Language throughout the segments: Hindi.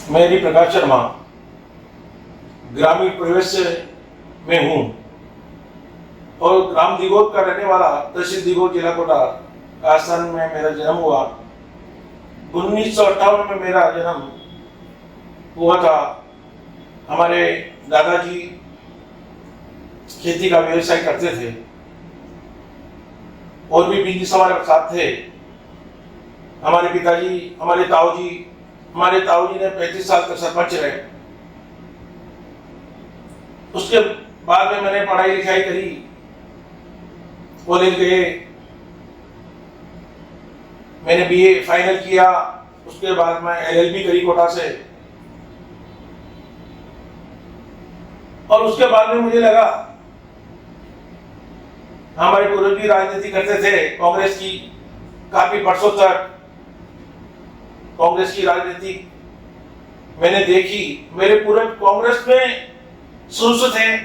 मैं प्रकाश शर्मा ग्रामीण परिवेश में हूँ और ग्राम दिगोद का रहने वाला तहसील दिगोद जिला कोटा राजस्थान में मेरा जन्म हुआ। 1958 में मेरा जन्म हुआ था। हमारे दादाजी खेती का व्यवसाय करते थे और भी बिजनेस हमारे साथ थे। हमारे पिताजी हमारे ताऊजी ने 35 साल तक सरपंच रहे। उसके बाद में मैंने पढ़ाई लिखाई करी, कॉलेज गए, मैंने बीए फाइनल किया। उसके बाद मैं एलएलबी करी कोटा से और उसके बाद में मुझे लगा हमारे पूर्वज भी राजनीति करते थे। कांग्रेस की काफी वर्षों तक कांग्रेस की राजनीति मैंने देखी। मेरे पूर्वज कांग्रेस में शुरू से थे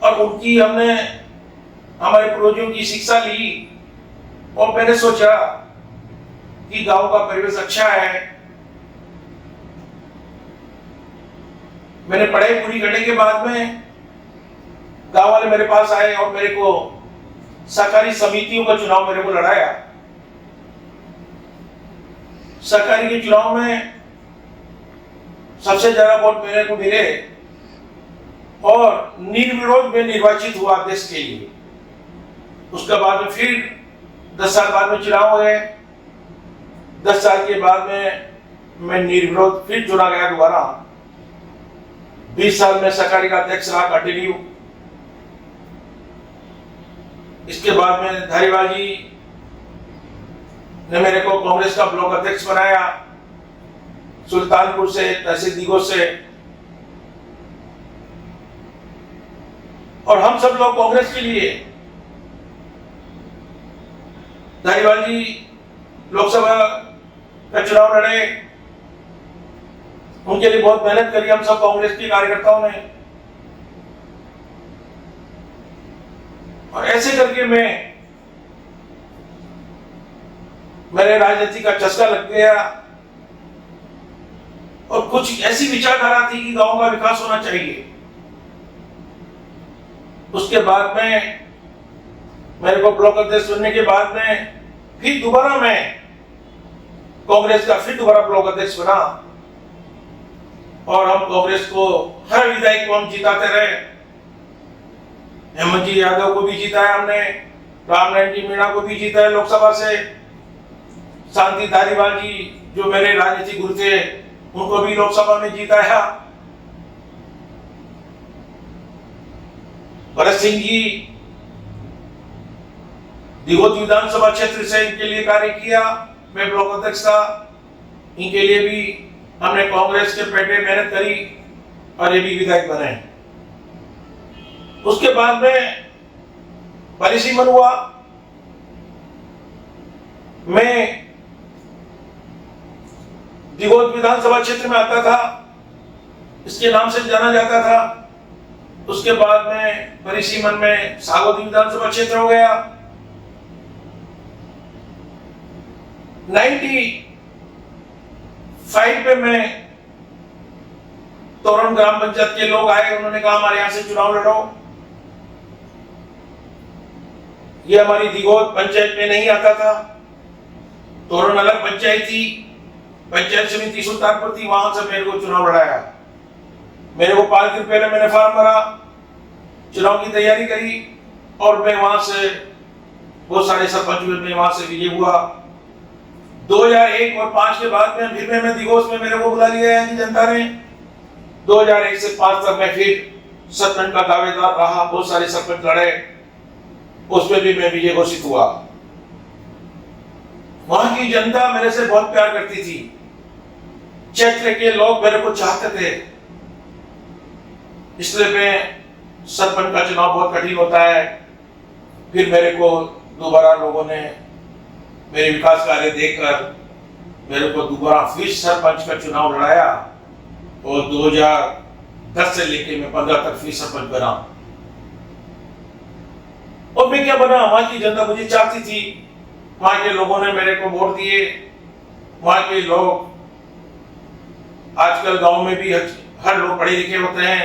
और उनकी हमने हमारे पूर्वजों की शिक्षा ली और मैंने सोचा कि गांव का परिवेश अच्छा है। मैंने पढ़ाई पूरी करने के बाद में गांव वाले मेरे पास आए और मेरे को सहकारी समितियों का चुनाव मेरे को लड़ाया। सहकारी के चुनाव में सबसे ज्यादा वोट मेरे को मिले और निर्विरोध में निर्वाचित हुआ देश के लिए। उसके बाद में फिर 10 साल बाद में चुनाव हुए। 10 साल के बाद में मैं निर्विरोध फिर चुना गया दोबारा। 20 साल में सहकारी का अध्यक्ष रहा कंटिन्यू। इसके बाद में धारीवाल जी ने मेरे को कांग्रेस का ब्लॉक अध्यक्ष बनाया, सुल्तानपुर से, तहसील दिगोद से। और हम सब लोग कांग्रेस के लिए धारीवाल जी लोकसभा का चुनाव लड़े, उनके लिए बहुत मेहनत करी हम सब कांग्रेस के कार्यकर्ताओं ने। और ऐसे करके मेरे राजनीति का चस्का लग गया और कुछ ऐसी विचारधारा थी कि गांव का विकास होना चाहिए। उसके बाद में मेरे को ब्लॉक अध्यक्ष बनने के बाद में फिर दोबारा मैं कांग्रेस का दोबारा ब्लॉक अध्यक्ष बना और हम कांग्रेस को हर विधायक को हम जिताते रहे। हेमंत जी यादव को भी जिताया हमने, रामनारायण जी मीणा को भी जिताया लोकसभा से, शांति धारीवाल जी जो मेरे राजनीतिक गुरु थे उनको भी लोकसभा में जिताया। भरत सिंह जी दिगोद विधानसभा क्षेत्र से इनके लिए कार्य किया, मैं ब्लॉक अध्यक्ष था। इनके लिए भी हमने कांग्रेस के पेटे मेहनत करी और ये भी विधायक बने। उसके बाद में परिसीमन हुआ। मैं दिगोद विधानसभा क्षेत्र में आता था, इसके नाम से जाना जाता था। उसके बाद में परिसीमन में सागौदी विधानसभा क्षेत्र हो गया। 95 पे मैं तोरण ग्राम पंचायत के लोग आए, उन्होंने कहा हमारे यहां से चुनाव लड़ो। ये हमारी दिगोद पंचायत में नहीं आता था। तोरण अलग पंचायत थी, पंचायत समिति सुल्तानपुर थी, वहां से मेरे को चुनाव लड़ाया। मेरे को 5 दिन पहले मैंने फॉर्म भरा, चुनाव की तैयारी करी और मैं वहां से बहुत सारे सरपंच में वहां से विजय हुआ। 2001 और 5 के बाद में फिर मैं दिगोद में मेरे को बुला लिया है जनता ने। 2001 से 5 तक मैं फिर सरपंच का दावेदार रहा, बहुत सारे सरपंच लड़े, उसमें भी मैं विजय घोषित हुआ। वहां की जनता मेरे से बहुत प्यार करती थी, क्षेत्र के लोग मेरे को चाहते थे। इसलिए मैं सरपंच का चुनाव बहुत कठिन होता है। फिर मेरे को दोबारा लोगों ने मेरे विकास कार्य देखकर मेरे को दोबारा फिर सरपंच का चुनाव लड़ाया और 2010 से लेके मैं 15 तक फिर सरपंच बना। और मैं क्या बना, वहां की जनता मुझे चाहती थी, वहां के लोगों ने मेरे को वोट दिए वहां के लोग, आजकल गांव में भी हर लोग पढ़े लिखे होते हैं,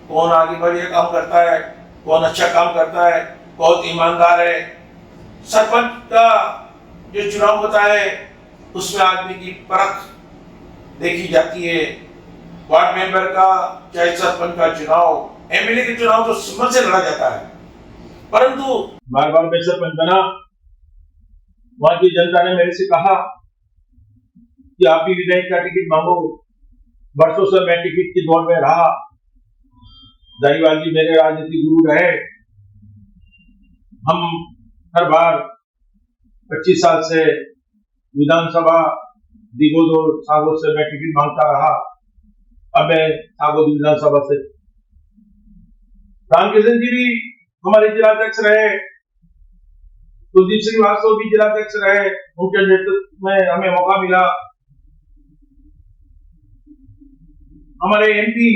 कौन आगे बढ़िया काम करता है, कौन अच्छा काम करता है, बहुत ईमानदार है। सरपंच का जो चुनाव होता है उसमें आदमी की परख देखी जाती है। वार्ड मेंबर का चाहे सरपंच का चुनाव, एमएलए के चुनाव तो सिम्बल से लड़ा जाता है, परंतु बार बार मैं सरपंच बना, वहां की जनता ने मेरे से कहा कि आप भी विधायक का टिकट मांगो। वर्षों से मैं टिकट की दौड़ में रहा। दाईवाल जी मेरे राजनीतिक गुरु रहे। हम हर बार 25 साल से विधानसभा दिगोद और सागौर से मैं टिकट मांगता रहा। अब मैं सागौर विधानसभा से। रामकिशन जी भी हमारे जिलाध्यक्ष रहे, कुलदीप श्रीवास्तव भी जिलाध्यक्ष रहे, उनके नेतृत्व में हमें मौका मिला। हमारे एमपी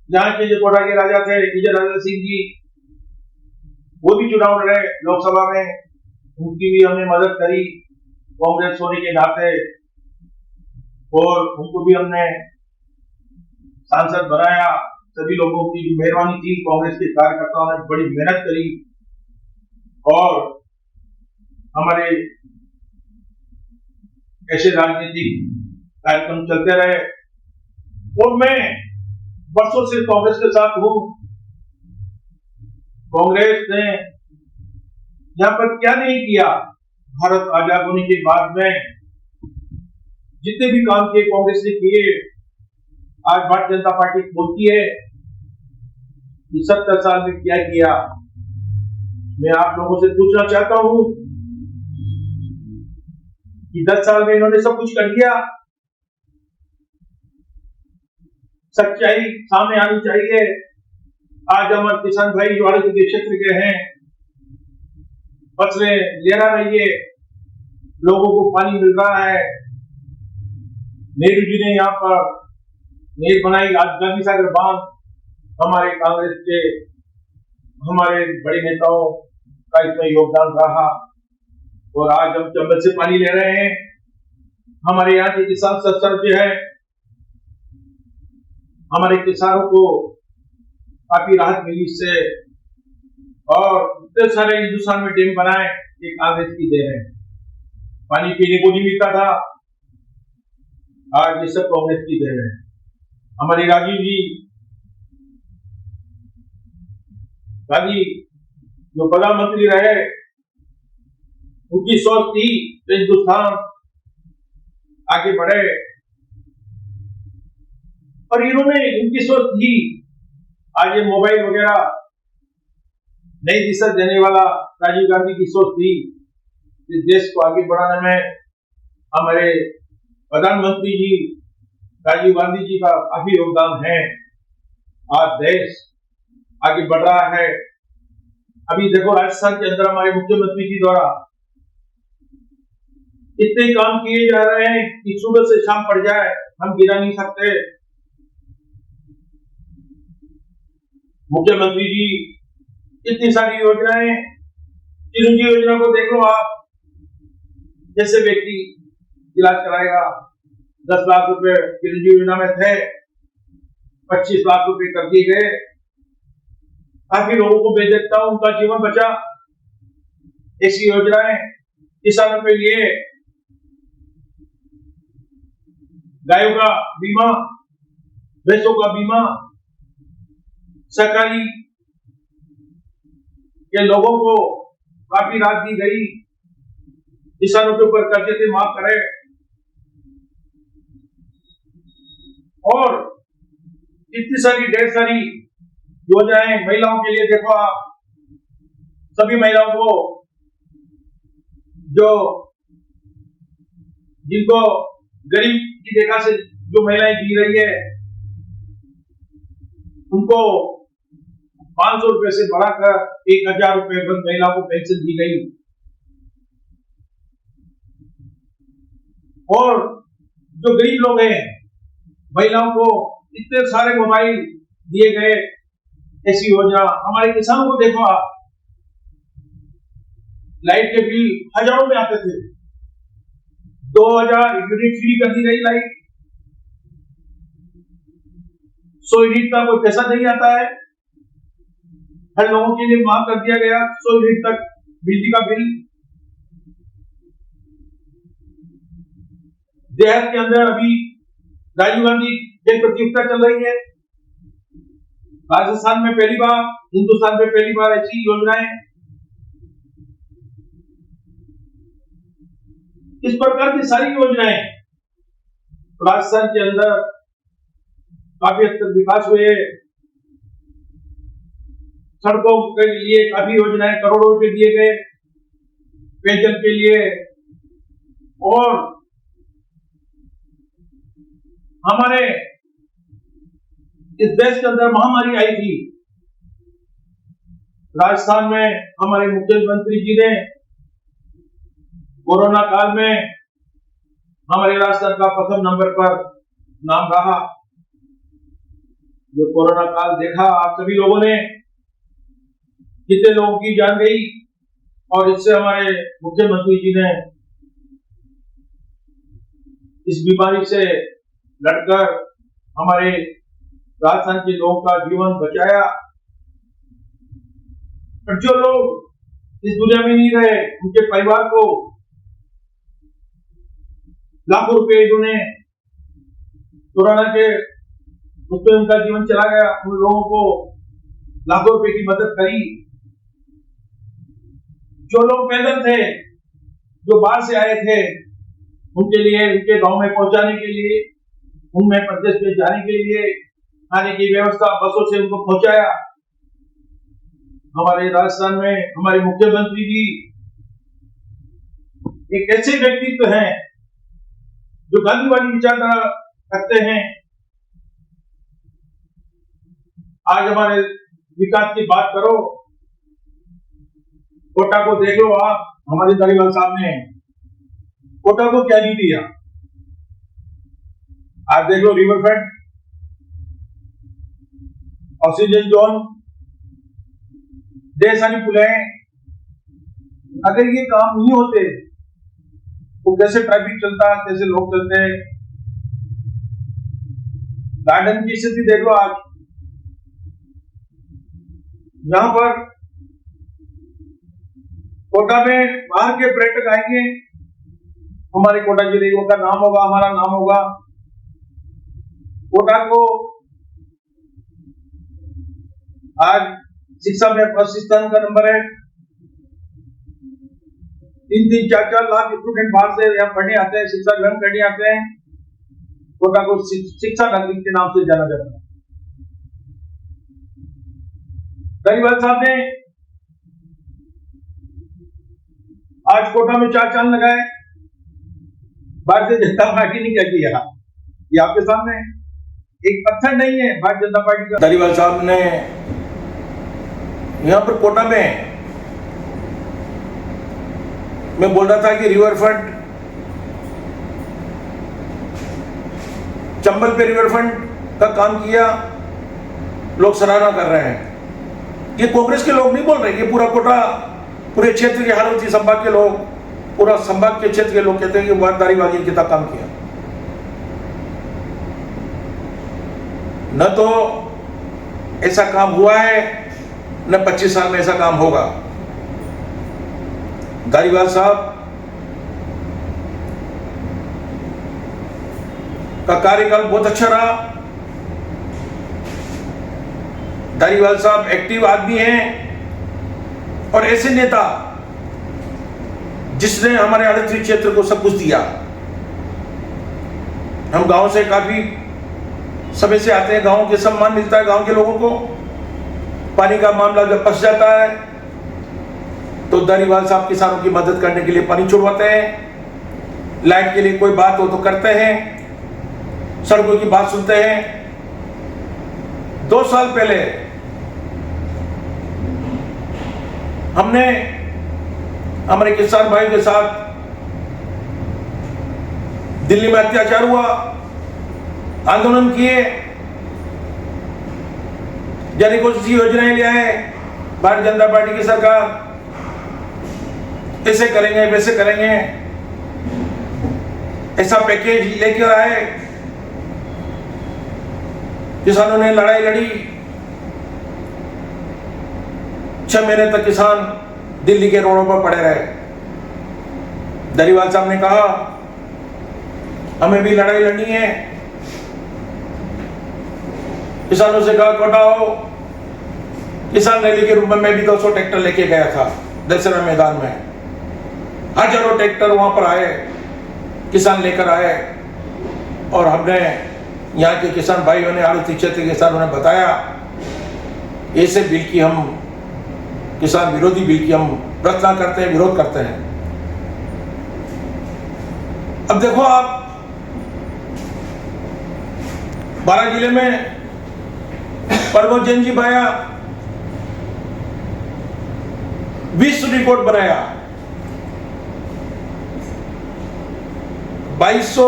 जहाँ के जो कोटा के राजा थे विजय राजा सिंह जी, वो भी चुनाव लड़े लोकसभा में, उनकी भी हमने मदद करी कांग्रेस होने के नाते, और उनको भी हमने सांसद बनाया। सभी लोगों की मेहरबानी थी, कांग्रेस के कार्यकर्ताओं ने बड़ी मेहनत करी और हमारे ऐसे राजनीतिक कार्यक्रम चलते रहे। और मैं वर्षों से कांग्रेस के साथ हूं। कांग्रेस ने यहां पर क्या नहीं किया, भारत आजाद होने के बाद में जितने भी काम किए कांग्रेस ने किए। आज भारतीय जनता पार्टी बोलती है कि 70 साल में क्या किया। मैं आप लोगों से पूछना चाहता हूं कि 10 साल में इन्होंने सब कुछ कर दिया? सच्चाई सामने आनी चाहिए। आज हमारे किसान भाई जो आदित्य के क्षेत्र के हैं, फसलें ले रही है, लोगों को पानी मिल रहा है। नेहरू जी ने यहाँ पर नींव बनाई, आज गांधी सागर बांध हमारे कांग्रेस के हमारे बड़े नेताओं का इसमें योगदान रहा और आज हम चंबल से पानी ले रहे हैं। हमारे यहाँ के किसान सत्सर जो है, हमारे किसानों को काफी राहत मिली इससे, और इतने सारे हिंदुस्तान में डैम बनाए ये कांग्रेस की देन है। पानी पीने को नहीं मिलता था, आज ये सब कांग्रेस की देन है। हमारी राजीव जी गांधी जो प्रधानमंत्री रहे, उनकी सोच थी कि हिंदुस्तान आगे बढ़े, और इन्होंने उनकी सोच थी। आज ये मोबाइल वगैरह नई दिशा देने वाला राजीव गांधी की सोच थी। इस देश को आगे बढ़ाने में हमारे प्रधानमंत्री जी राजीव गांधी जी का काफी योगदान है। आज देश आगे बढ़ रहा है। अभी देखो राजस्थान के अंदर हमारे मुख्यमंत्री जी द्वारा इतने काम किए जा रहे हैं कि सुबह से शाम पड़ जाए हम गिना नहीं सकते। मुख्यमंत्री जी इतनी सारी योजनाएं, चिरंजीवी योजना को देख लो आप, जैसे व्यक्ति इलाज कराएगा 10 लाख रुपए चिरंजीवी योजना में थे, 25 लाख रुपए कर दिए गए। काफी लोगों को बेजता उनका जीवन बचा। ऐसी योजनाएं किसानों के लिए, गायों का बीमा, भैंसों का बीमा, सरकारी के लोगों को काफी राहत दी गई। किसानों के ऊपर कर्जे से माफ करे, और इतनी सारी ढेर सारी योजनाएं महिलाओं के लिए देखो आप, सभी महिलाओं को जो जिनको गरीब की रेखा से जो महिलाएं जी रही है, उनको 500 रुपए से बढ़ाकर 1000 रुपए महिलाओं को पेंशन दी गई। और जो गरीब लोग हैं, महिलाओं को इतने सारे मोबाइल दिए गए। ऐसी योजना हमारे किसानों को देखो आप, लाइट के बिल हजारों में आते थे, 2000 यूनिट फ्री कर दी गई लाइट, 100 यूनिट का कोई पैसा नहीं आता है, हर लोगों के लिए माफ कर दिया गया 100 यूनिट तक बिजली का बिल। देहात के अंदर अभी राजीव गांधी जन प्रतियोगिता चल रही है, राजस्थान में पहली बार, हिंदुस्तान में पहली बार ऐसी योजनाएं, इस प्रकार की सारी योजनाएं राजस्थान के अंदर काफी हद तक विकास हुए। सड़कों के लिए काफी योजनाएं करोड़ों रुपए दिए गए, पेयजल के लिए, और हमारे इस देश के अंदर महामारी आई थी, राजस्थान में हमारे मुख्यमंत्री जी ने कोरोना काल में हमारे राजस्थान का प्रथम नंबर पर नाम रहा। जो कोरोना काल देखा आप सभी लोगों ने, कितने लोगों की जान गई, और इससे हमारे मुख्यमंत्री जी ने इस बीमारी से लड़कर हमारे राजस्थान के लोगों का जीवन बचाया। और जो लोग इस दुनिया में नहीं रहे, उनके परिवार को लाखों रुपए इन्होंने कोरोना के उसमें उनका जीवन चला गया, उन लोगों को लाखों रुपए की मदद करी। जो लोग पैदल थे, जो बाहर से आए थे, उनके लिए, उनके गांव में पहुंचाने के लिए, उनमें प्रदेश में जाने के लिए खाने की व्यवस्था बसों से उनको पहुंचाया। हमारे राजस्थान में हमारे मुख्यमंत्री जी एक ऐसे व्यक्तित्व हैं जो गांधीवादी विचारधारा रखते हैं। आज हमारे विकास की बात करो, कोटा को देख लो आप, हमारे धारीवाल साहब ने कोटा को क्या नहीं दिया। आज देख लो रिवर फ्रंट, ऑक्सीजन जोन, ढेर सारी पुलें। अगर ये काम नहीं होते तो कैसे ट्रैफिक चलता, कैसे लोग चलते। गार्डन की स्थिति देख लो आज, यहां पर कोटा में बाहर के पर्यटक आएंगे, हमारे कोटा जिले का नाम होगा, हमारा नाम होगा। कोटा को आज शिक्षा में फर्स्ट स्थान का नंबर है। 3-3, 4-4 लाख स्टूडेंट बाहर से यहाँ पढ़ने आते हैं, शिक्षा ग्रहण करने आते हैं। कोटा को शिक्षा नगरी के नाम से जाना जाता है। धारीवाल साहब ने आज कोटा में 4 चांद लगाए। भारतीय जनता पार्टी ने क्या किया, ये आपके सामने एक पत्थर नहीं है भारतीय जनता पार्टी का। धारीवाल साहब ने यहाँ पर कोटा में, मैं बोल रहा था कि रिवर फ्रंट, चंबल पे रिवर फ्रंट का काम किया, लोग सराहना कर रहे हैं। ये कांग्रेस के लोग नहीं बोल रहे, ये पूरा कोटा, पूरे क्षेत्र के हालावती संभाग के लोग, पूरा संभाग के क्षेत्र के लोग कहते हैं कि धारीवाल ने कितना काम किया। न तो ऐसा काम हुआ है, न 25 साल में ऐसा काम होगा। धारीवाल साहब का कार्यकाल बहुत अच्छा रहा। धारीवाल साहब एक्टिव आदमी हैं और ऐसे नेता जिसने हमारे आदिवासी क्षेत्र को सब कुछ दिया। हम गांव से काफी समय से आते हैं, गांव के सम्मान मिलता है, गांव के लोगों को। पानी का मामला जब फंस जाता है तो धारीवाल साहब किसानों की मदद करने के लिए पानी छुड़वाते हैं, लाइट के लिए कोई बात हो तो करते हैं, सड़कों की बात सुनते हैं। 2 साल पहले हमने हमारे किसान भाई के साथ दिल्ली में अत्याचार हुआ, आंदोलन किए, जाने को योजनाएं ले आए भारतीय जनता पार्टी की सरकार, ऐसे करेंगे वैसे करेंगे। ऐसा पैकेज लेकर आए, किसानों ने लड़ाई लड़ी, 6 महीने तक किसान दिल्ली के रोडों पर पड़े रहे। धारीवाल साहब ने कहा हमें भी लड़ाई लड़नी है, किसानों से कहा कोटा हो। किसान रैली के रूप में मैं भी 200 ट्रैक्टर लेके गया था दशहरा मैदान में, हजारों ट्रैक्टर वहां पर आए, किसान लेकर आए, और हमने यहाँ के किसान भाइयों ने, आड़ती क्षेत्र के किसानों ने बताया ऐसे बिल की हम, किसान विरोधी बिल की हम रचना करते हैं, विरोध करते हैं। अब देखो आप, 12 जिले में प्रमोद जैन जी भाया विश्व रिकॉर्ड बनाया, 2200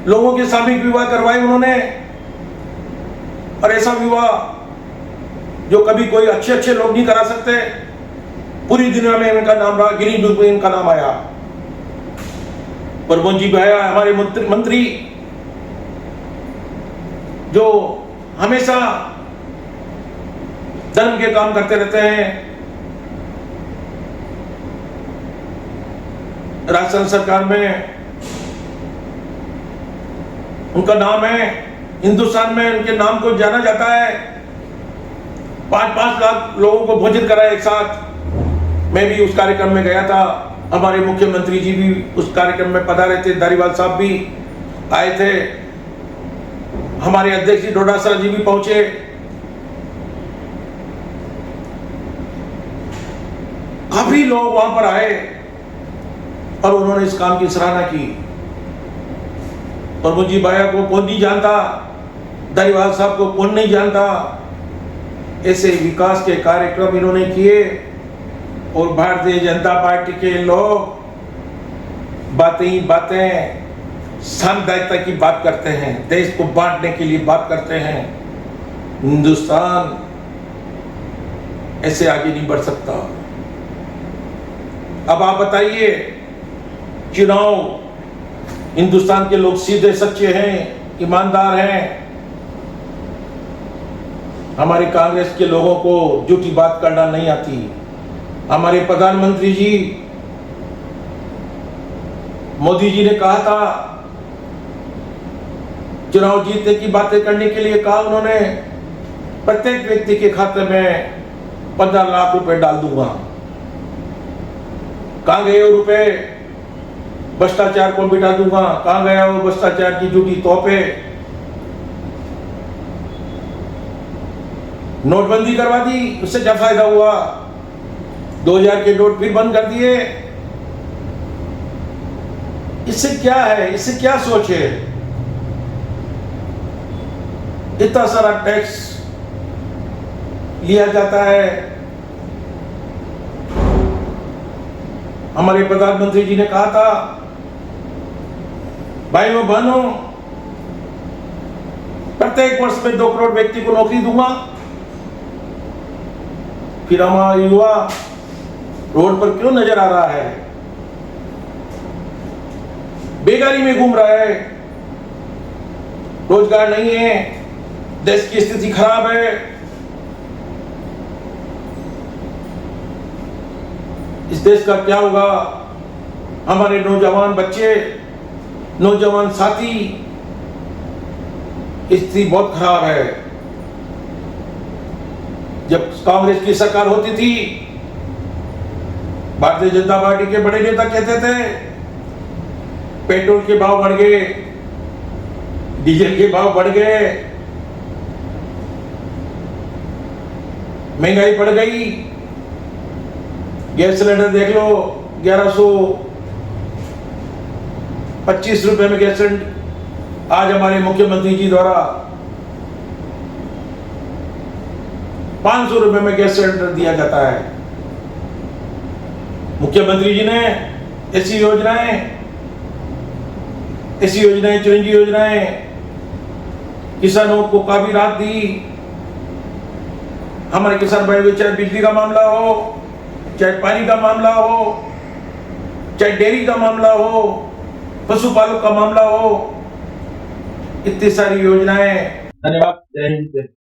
लोगों के सामूहिक विवाह करवाए उन्होंने, और ऐसा विवाह जो कभी कोई अच्छे लोग नहीं करा सकते, पूरी दुनिया में इनका नाम रहा, गिनीज बुक में इनका नाम आया। प्रमोद जी भाया हमारे मंत्री जो हमेशा धर्म के काम करते रहते हैं, राजस्थान सरकार में उनका नाम है, हिंदुस्तान में उनके नाम को जाना जाता है। 5-5 लाख लोगों को भोजन कराया एक साथ। मैं भी उस कार्यक्रम में गया था, हमारे मुख्यमंत्री जी भी उस कार्यक्रम में पधारे थे, धारीवाल साहब भी आए थे, हमारे अध्यक्ष जी डोडासरा जी भी पहुंचे। काफी लोग वहां पर आए और उन्होंने इस काम की सराहना की। प्रमोद जी भाया को कौन नहीं जानता, धारीवाल साहब को कौन नहीं जानता। ऐसे विकास के कार्यक्रम इन्होंने किए, और भारतीय जनता पार्टी के लोग बातें ही बातें, साम्प्रदायिकता की बात करते हैं, देश को बांटने के लिए बात करते हैं। हिंदुस्तान ऐसे आगे नहीं बढ़ सकता। अब आप बताइए, चुनाव, हिंदुस्तान के लोग सीधे सच्चे हैं, ईमानदार हैं। हमारे कांग्रेस के लोगों को झूठी बात करना नहीं आती। हमारे प्रधानमंत्री जी मोदी जी ने कहा था, चुनाव जीतने की बातें करने के लिए कहा उन्होंने, प्रत्येक व्यक्ति के खाते में 15 लाख रुपए डाल दूंगा। कहां गए वो रुपए? भ्रष्टाचार को मिटा दूंगा। कहां गया वो भ्रष्टाचार की झूठी तोहफे? नोटबंदी करवा दी, उससे क्या फायदा हुआ? 2000 के नोट फिर बंद कर दिए। इससे क्या है, इससे क्या सोच है? इतना सारा टैक्स लिया जाता है। हमारे प्रधानमंत्री जी ने कहा था, भाइयों बहनों, प्रत्येक वर्ष में 2 करोड़ व्यक्ति को नौकरी दूंगा। फिर हमारा युवा रोड पर क्यों नजर आ रहा है? बेकारी में घूम रहा है, रोजगार नहीं है, देश की स्थिति खराब है। इस देश का क्या होगा? हमारे नौजवान बच्चे, नौजवान साथी, स्थिति बहुत खराब है। जब कांग्रेस की सरकार होती थी, भारतीय जनता पार्टी के बड़े नेता कहते थे पेट्रोल के भाव बढ़ गए, डीजल के भाव बढ़ गए, महंगाई बढ़ गई। गैस सिलेंडर देख लो, 1125 रुपए में गैस सिलेंडर आज हमारे मुख्यमंत्री जी द्वारा 500 रुपए में गैस सिलेंडर दिया जाता है। मुख्यमंत्री जी ने ऐसी योजनाएं, चिरंजीवी योजनाएं किसानों को काफी राहत दी। हमारे किसान भाई, चाहे बिजली का मामला हो, चाहे पानी का मामला हो, चाहे डेयरी का मामला हो, पशुपालक का मामला हो, इतनी सारी योजनाएं। धन्यवाद। जय हिंद।